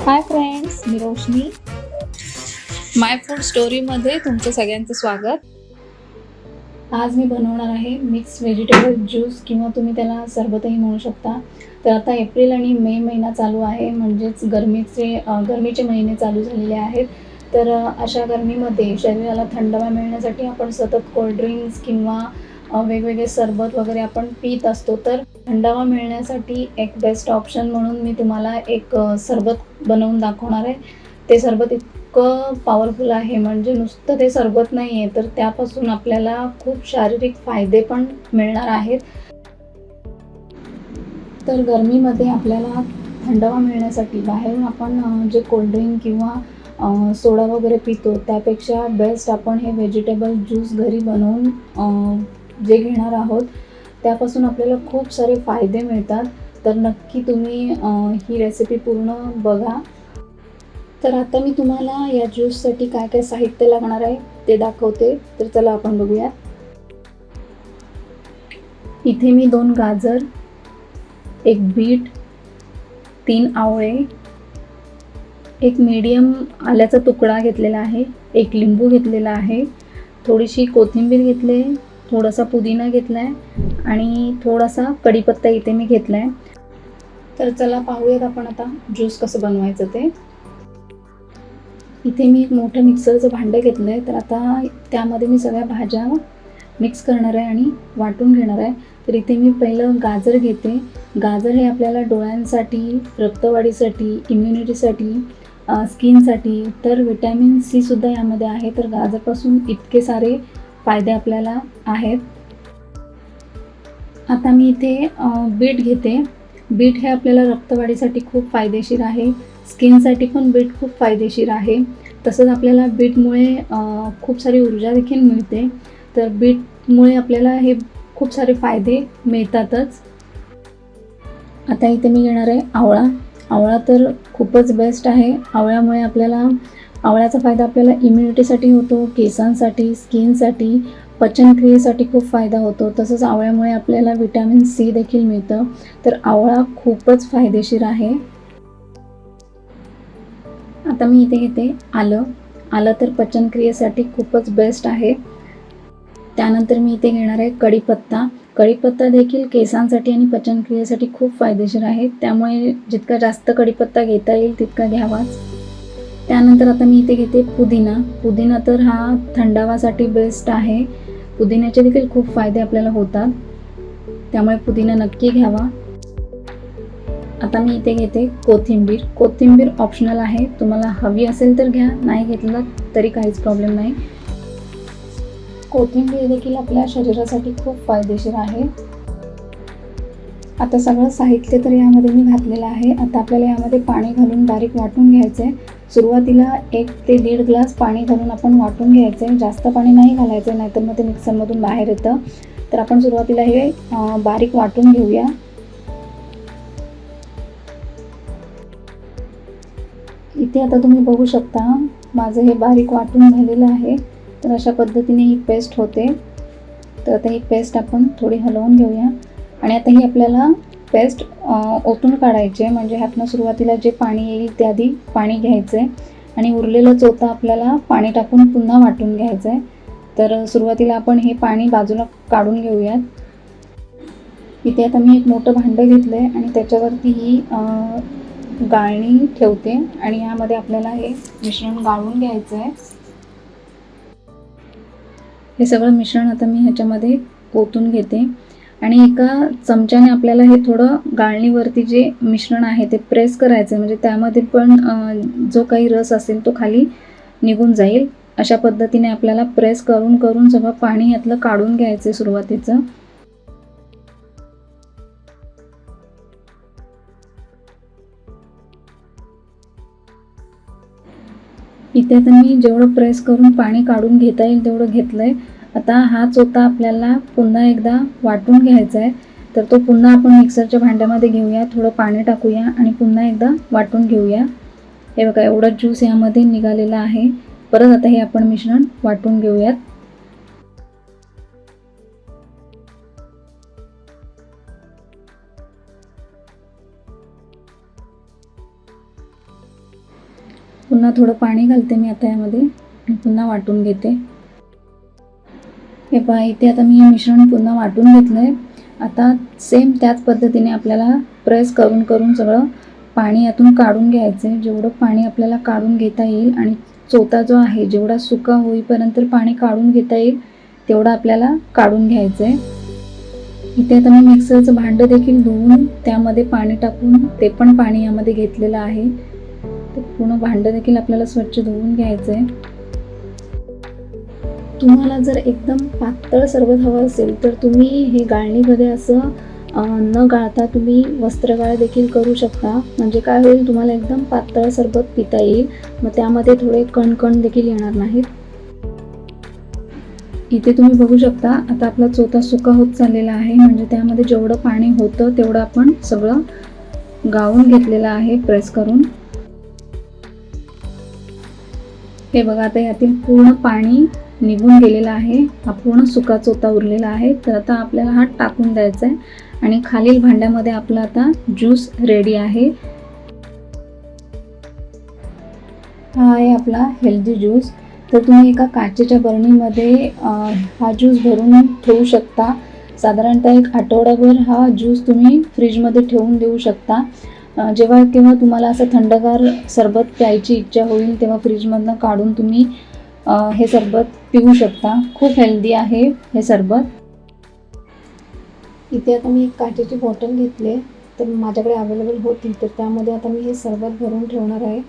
Hi friends, मी रोशनी. माय food स्टोरीमध्ये तुमचं सगळ्यांचं स्वागत. आज मी बनवणार आहे मिक्स व्हेजिटेबल ज्यूस किंवा तुम्ही त्याला सरबतही म्हणू शकता. तर आता एप्रिल आणि मे महिना चालू आहे, म्हणजेच गरमीचे महिने चालू झालेले आहेत. तर अशा गरमीमध्ये शरीराला थंडावा मिळण्यासाठी आपण सतत कोल्ड्रिंक्स किंवा वेगवेगळे सरबत वगैरे आपण पीत असतो. तर थंडावा मिळण्यासाठी एक बेस्ट ऑप्शन म्हणून मी तुम्हाला एक सरबत बनवून दाखवणार आहे. ते सरबत इतकं पॉवरफुल आहे, म्हणजे नुसतं ते सरबत नाही आहे, तर त्यापासून आपल्याला खूप शारीरिक फायदे पण मिळणार आहेत. तर गरमीमध्ये आपल्याला थंडावा मिळण्यासाठी बाहेरून आपण जे कोल्ड्रिंक किंवा सोडा वगैरे पितो त्यापेक्षा बेस्ट आपण हे व्हेजिटेबल ज्यूस घरी बनवून जे घेणार आहोत त्यापासून आपल्याला खूप सारे फायदे मिळतात. तर नक्की तुम्ही ही रेसिपी पूर्ण बघा. तर आता मी तुम्हाला या ज्यूससाठी काय काय साहित्य लागणार आहे ते दाखवते. तर चला आपण बघूया. इथे मी 2 गाजर, 1 बीट, 3 आवळे, एक मीडियम आल्याचा तुकडा घेतलेला आहे, 1 लिंबू घेतलेला आहे, थोडीशी कोथिंबीर घेतली, थोडासा पुदिना घेतला आहे आणि थोडासा कढीपत्ता इथे मी घेतला आहे. तर चला पाहूयात आपण आता ज्यूस कसं बनवायचं ते. इथे मी एक मोठं मिक्सरचं भांडं घेतलं आहे. तर आता त्यामध्ये मी सगळ्या भाज्या मिक्स करणार आहे आणि वाटून घेणार आहे. तर इथे मी पहिलं गाजर घेते. गाजर हे आपल्याला डोळ्यांसाठी, रक्तवाढीसाठी, इम्युनिटीसाठी, स्किनसाठी, तर विटॅमिन सी सुद्धा यामध्ये आहे. तर गाजरपासून इतके सारे फायदे आपल्याला आहेत. आता मी इथे बीट घेते. बीट हे आपल्याला रक्तवाढीसाठी खूप फायदेशीर आहे. स्किनसाठी पण बीट खूप फायदेशीर आहे. तसंच आपल्याला बीटमुळे खूप सारी ऊर्जा देखील मिळते. तर बीटमुळे आपल्याला हे खूप सारे फायदे मिळतातच. आता इथे मी घेणार आहे आवळा. आवळा तर खूपच बेस्ट आहे. आवळ्याचा फायदा आपल्याला इम्युनिटीसाठी होतो, केसांसाठी, स्किनसाठी, पचनक्रियेसाठी खूप फायदा होतो. तसंच आवळ्यामुळे आपल्याला विटॅमिन सी देखील मिळतं. तर आवळा खूपच फायदेशीर आहे. आता मी इथे घेते आलं. आलं तर पचनक्रियेसाठी खूपच बेस्ट आहे. त्यानंतर मी इथे घेणार आहे कढीपत्ता. कढीपत्ता देखील केसांसाठी आणि पचनक्रियेसाठी खूप फायदेशीर आहे. त्यामुळे जितका जास्त कढीपत्ता घेता येईल तितका घ्यावाच. त्यानंतर आता मी इथे घेते पुदिना. पुदिना तर हा थंडावासाठी बेस्ट आहे. पुदिन्याचे देखील खूप फायदे आपल्याला होतात, त्यामुळे पुदिना नक्की घ्यावा. आता मी इथे घेते कोथिंबीर. कोथिंबीर ऑप्शनल आहे, तुम्हाला हवी असेल तर घ्या, नाही घेतलं तरी काहीच प्रॉब्लेम नाही. कोथिंबीर देखील आपल्या शरीरासाठी खूप फायदेशीर आहे. आता सगळं साहित्य तर यामध्ये मी घातलेलं आहे. आता आपल्याला यामध्ये पाणी घालून बारीक वाटून घ्यायचं आहे. सुरुवातीला 1 ते 1.5 ग्लास पाणी घालून आपण वाटून घ्यायचं आहे. जास्त पाणी नाही घालायचं, नाहीतर मग ते मिक्सरमधून बाहेर येतं. तर आपण सुरुवातीला हे बारीक वाटून घेऊया. इथे आता तुम्ही बघू शकता माझं हे बारीक वाटून झालेलं आहे. तर अशा पद्धतीने ही पेस्ट होते. तर आता ही पेस्ट आपण थोडी हलवून घेऊया आणि आता ही आपल्याला पेस्ट ओतून काढायची आहे. म्हणजे ह्यातनं सुरुवातीला जे पाणी येईल ते आधी पाणी घ्यायचं आहे आणि उरलेलं चोथा आपल्याला पाणी टाकून पुन्हा वाटून घ्यायचं आहे. तर सुरुवातीला आपण हे पाणी बाजूला काढून घेऊयात. इथे आता मी एक मोठं भांडं घेतलं आहे आणि त्याच्यावरती ही गाळणी ठेवते आणि यामध्ये आपल्याला हे मिश्रण गाळून घ्यायचं आहे. हे सगळं मिश्रण आता मी ह्याच्यामध्ये ओतून घेते आणि एका चमच्याने आपल्याला हे थोडं गाळणीवरती जे मिश्रण आहे ते प्रेस करायचं आहे. म्हणजे त्यामध्ये पण जो काही रस असेल तो खाली निघून जाईल. अशा पद्धतीने आपल्याला प्रेस करून करून सगळं पाणी यातलं काढून घ्यायचं आहे सुरुवातीचं. इथे आता मी जेवढं प्रेस करून पाणी काढून घेता येईल तेवढं घेतलं आहे. आता हा चोथा आपल्याला पुन्हा एकदा वाटून घ्यायचा आहे. तर तो पुन्हा आपण मिक्सरच्या भांड्यामध्ये घेऊया, थोडं पाणी टाकूया आणि पुन्हा एकदा वाटून घेऊया. हे बघा, एवढा ज्यूस यामध्ये निघालेला आहे. परत आता हे आपण मिश्रण वाटून घेऊयात. पुन्हा थोडं पाणी घालते मी आता यामध्ये आणि पुन्हा वाटून घेते. हे पहा, इथे आता मी हे मिश्रण पुन्हा वाटून घेतलं आहे. आता सेम त्याच पद्धतीने आपल्याला प्रेस करून करून सगळं पाणी यातून काढून घ्यायचं आहे. जेवढं पाणी आपल्याला काढून घेता येईल आणि चोथा जो आहे जेवढा सुका होईपर्यंत पाणी काढून घेता येईल तेवढं आपल्याला काढून घ्यायचं आहे. इथे आता मी मिक्सरचं भांडं देखील धुवून त्यामध्ये पाणी टाकून ते पण पाणी यामध्ये घेतलेलं आहे. तर पूर्ण भांडं देखील आपल्याला स्वच्छ धुवून घ्यायचं आहे. तुम्हाला जर एकदम पातळ सरबत हवं असेल तर तुम्ही हे गाळणीमध्ये असं न गाळता तुम्ही वस्त्रगाळ देखील करू शकता. म्हणजे काय होईल, तुम्हाला एकदम पातळ सरबत पिता येईल. मग त्यामध्ये थोडे कणकण देखील येणार नाहीत. इथे तुम्ही बघू शकता आता आपला चोथा सुका होत चाललेला आहे. म्हणजे त्यामध्ये जेवढं पाणी होतं तेवढं आपण सगळं गाळून घेतलेलं आहे प्रेस करून. हे बघा, आता यातील पूर्ण पाणी निघून गेलेला आहे. हा पूर्ण सुका चोथा उरलेला आहे. तर आता आपल्याला हा टाकून द्यायचा आहे आणि खालील भांड्यामध्ये आपला आता ज्यूस रेडी आहे. हा आहे आपला हेल्दी ज्यूस. तर तुम्ही एका काचेच्या बरणीमध्ये हा ज्यूस भरून ठेवू शकता. साधारणतः 1 आठवडाभर हा ज्यूस तुम्ही फ्रीजमध्ये ठेवून देऊ शकता. जेव्हा केव्हा तुम्हाला असं थंडगार सरबत प्यायची इच्छा होईल तेव्हा फ्रीजमधनं काढून तुम्ही हे सरबत पिऊ शकता. खूप हेल्दी आहे हे सरबत. इथे आता मी एक काचेची बॉटल घेतली आहे. तर माझ्याकडे अवेलेबल होती, तर त्यामध्ये आता मी हे सरबत भरून ठेवणार आहे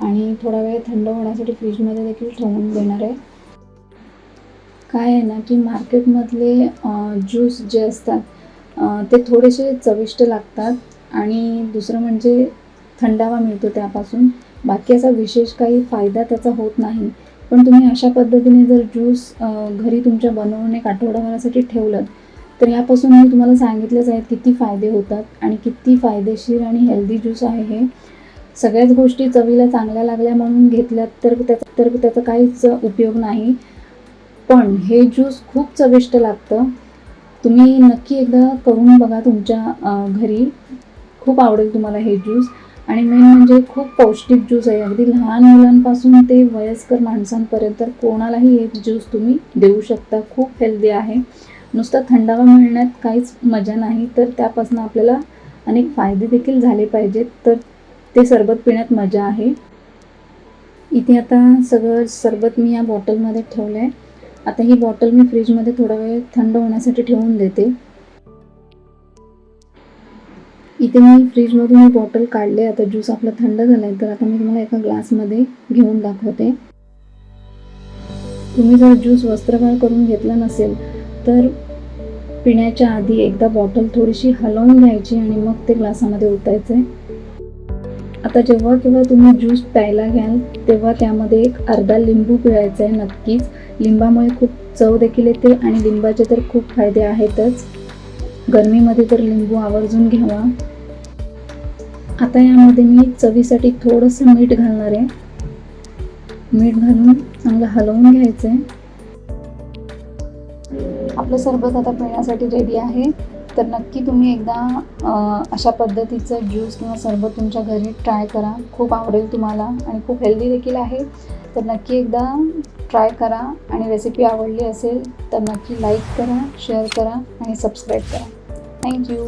आणि थोडा वेळ थंड होण्यासाठी फ्रीजमध्ये देखील ठेवून देणार आहे. काय आहे ना की मार्केटमधले ज्यूस जे असतात ते थोडेसे चविष्ट लागतात आणि दुसरं म्हणजे थंडावा मिळतो त्यापासून. बाकी असा विशेष काही फायदा त्याचा होत नाही. पण तुम्ही अशा पद्धतीने जर ज्यूस घरी तुमच्या बनवून 1 आठवडाभरासाठी ठेवलं तर यापासून मी तुम्हाला सांगितलेच आहेत किती फायदे होतात आणि किती फायदेशीर आणि हेल्दी ज्यूस आहे हे. सगळ्याच गोष्टी चवीला चांगल्या लागल्या म्हणून घेतल्यात तर त्याचा काहीच उपयोग नाही. पण हे ज्यूस खूप चविष्ट लागतं. तुम्ही नक्की एकदा करून बघा तुमच्या घरी. खूप आवडेल तुम्हाला हे ज्यूस. आणि मेन म्हणजे खूप पौष्टिक ज्यूस आहे. अगदी लहान मुलांपासून ते वयस्कर माणसांपर्यंत कोणालाही हे ज्यूस तुम्ही देऊ शकता. खूप हेल्दी आहे. नुसता थंडावा मिळण्यात काहीच मजा नाही, तर त्यापासून आपल्याला अनेक फायदे देखील झाले पाहिजेत, तर ते सरबत पिण्यात मजा आहे. इथे आता सगळं सरबत मी या बॉटलमध्ये ठेवलं आहे. आता ही बॉटल मी फ्रीजमध्ये थोडा वेळ थंड होण्यासाठी ठेवून देते. इथे मी फ्रीजमधून ही बॉटल काढले. आता ज्यूस आपला थंड झाला आहे, तर आता मी तुम्हाला एका ग्लासमध्ये घेऊन दाखवते. तुम्ही जर ज्यूस वस्त्रगाळ करून घेतला नसेल तर पिण्याच्या आधी एकदा बॉटल थोडीशी हलवून घ्यायची आणि मग ते ग्लासामध्ये ओतायचे. आता जेव्हा केव्हा तुम्ही ज्यूस प्यायला घ्याल तेव्हा त्यामध्ये 1 अर्धा लिंबू पिळायचा आहे नक्कीच. लिंबामुळे खूप चव देखील येते आणि लिंबाचे तर खूप फायदे आहेतच. गरमीमध्ये तर लिंबू आवर्जून घ्यावा. आता यामध्ये मी चवीसाठी थोडंसं मीठ घालणार आहे. मीठ घालून चांगलं हलवून घ्यायचं आहे. आपलं सरबत आता पिण्यासाठी रेडी आहे. तर नक्की तुम्ही एकदा अशा पद्धतीचं ज्यूस किंवा सरबत तुमच्या घरी ट्राय करा. खूप आवडेल तुम्हाला आणि खूप हेल्दी देखील आहे. तर नक्की एकदा ट्राय करा आणि रेसिपी आवडली असेल तर नक्की लाईक करा, शेअर करा आणि सबस्क्राईब करा. थँक्यू.